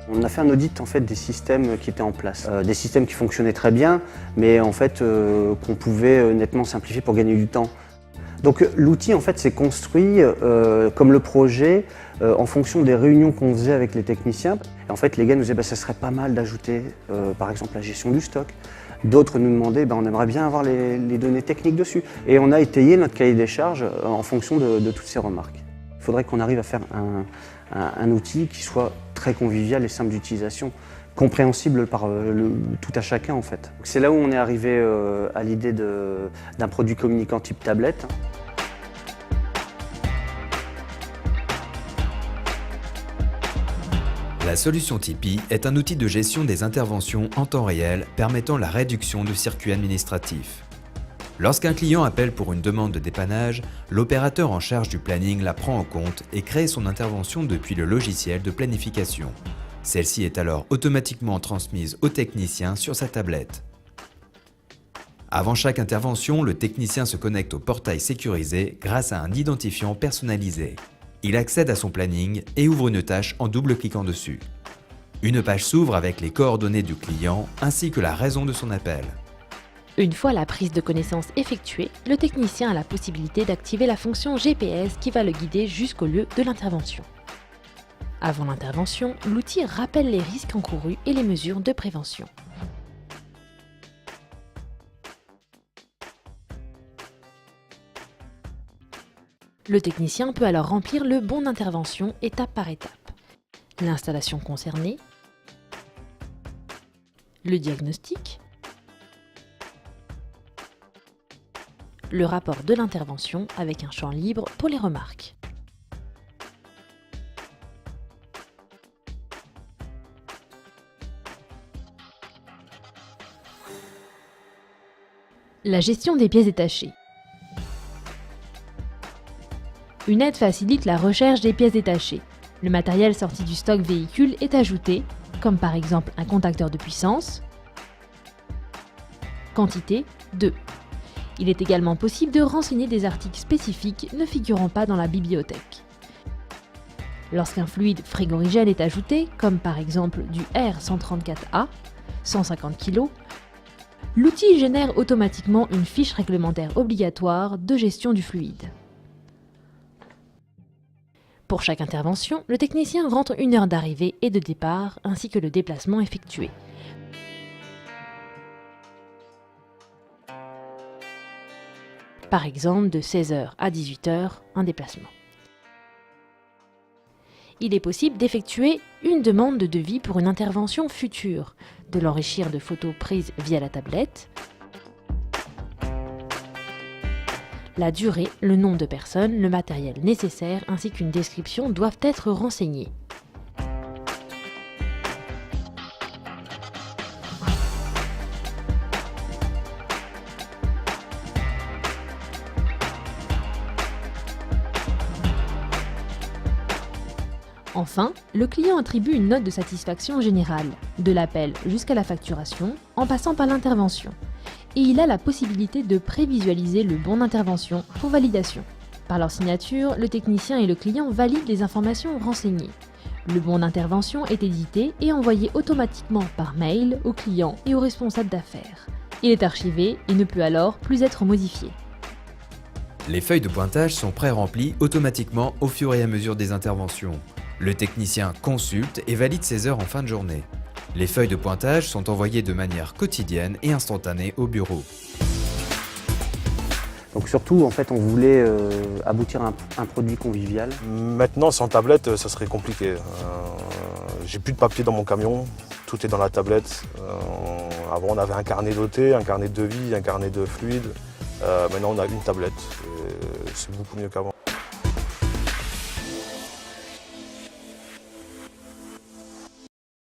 On a fait un audit en fait, des systèmes qui étaient en place, des systèmes qui fonctionnaient très bien, mais en fait, qu'on pouvait nettement simplifier pour gagner du temps. Donc l'outil en fait s'est construit comme le projet en fonction des réunions qu'on faisait avec les techniciens. Et en fait les gars nous disaient ça serait pas mal d'ajouter par exemple la gestion du stock. D'autres nous demandaient on aimerait bien avoir les données techniques dessus. Et on a étayé notre cahier des charges en fonction de toutes ces remarques. Il faudrait qu'on arrive à faire un outil qui soit très convivial et simple d'utilisation, compréhensible par tout à chacun en fait. C'est là où on est arrivé à l'idée d'un produit communicant type tablette. La solution Tipeee est un outil de gestion des interventions en temps réel permettant la réduction du circuit administratif. Lorsqu'un client appelle pour une demande de dépannage, l'opérateur en charge du planning la prend en compte et crée son intervention depuis le logiciel de planification. Celle-ci est alors automatiquement transmise au technicien sur sa tablette. Avant chaque intervention, le technicien se connecte au portail sécurisé grâce à un identifiant personnalisé. Il accède à son planning et ouvre une tâche en double-cliquant dessus. Une page s'ouvre avec les coordonnées du client ainsi que la raison de son appel. Une fois la prise de connaissance effectuée, le technicien a la possibilité d'activer la fonction GPS qui va le guider jusqu'au lieu de l'intervention. Avant l'intervention, l'outil rappelle les risques encourus et les mesures de prévention. Le technicien peut alors remplir le bon d'intervention étape par étape. L'installation concernée, le diagnostic, le rapport de l'intervention avec un champ libre pour les remarques. La gestion des pièces détachées. Une aide facilite la recherche des pièces détachées. Le matériel sorti du stock véhicule est ajouté, comme par exemple un contacteur de puissance. Quantité 2. Il est également possible de renseigner des articles spécifiques ne figurant pas dans la bibliothèque. Lorsqu'un fluide frigorigène est ajouté, comme par exemple du R134A, 150 kg, l'outil génère automatiquement une fiche réglementaire obligatoire de gestion du fluide. Pour chaque intervention, le technicien rentre une heure d'arrivée et de départ ainsi que le déplacement effectué. Par exemple, de 16h à 18h, un déplacement. Il est possible d'effectuer une demande de devis pour une intervention future, de l'enrichir de photos prises via la tablette, la durée, le nombre de personnes, le matériel nécessaire ainsi qu'une description doivent être renseignés. Enfin, le client attribue une note de satisfaction générale, de l'appel jusqu'à la facturation, en passant par l'intervention. Et il a la possibilité de prévisualiser le bon d'intervention pour validation. Par leur signature, le technicien et le client valident les informations renseignées. Le bon d'intervention est édité et envoyé automatiquement par mail au client et au responsable d'affaires. Il est archivé et ne peut alors plus être modifié. Les feuilles de pointage sont pré-remplies automatiquement au fur et à mesure des interventions. Le technicien consulte et valide ses heures en fin de journée. Les feuilles de pointage sont envoyées de manière quotidienne et instantanée au bureau. Donc surtout, en fait, on voulait aboutir à un produit convivial. Maintenant, sans tablette, ça serait compliqué. J'ai plus de papier dans mon camion, tout est dans la tablette. Avant, on avait un carnet doté, un carnet de devis, un carnet de fluide. Maintenant, on a une tablette. C'est beaucoup mieux qu'avant.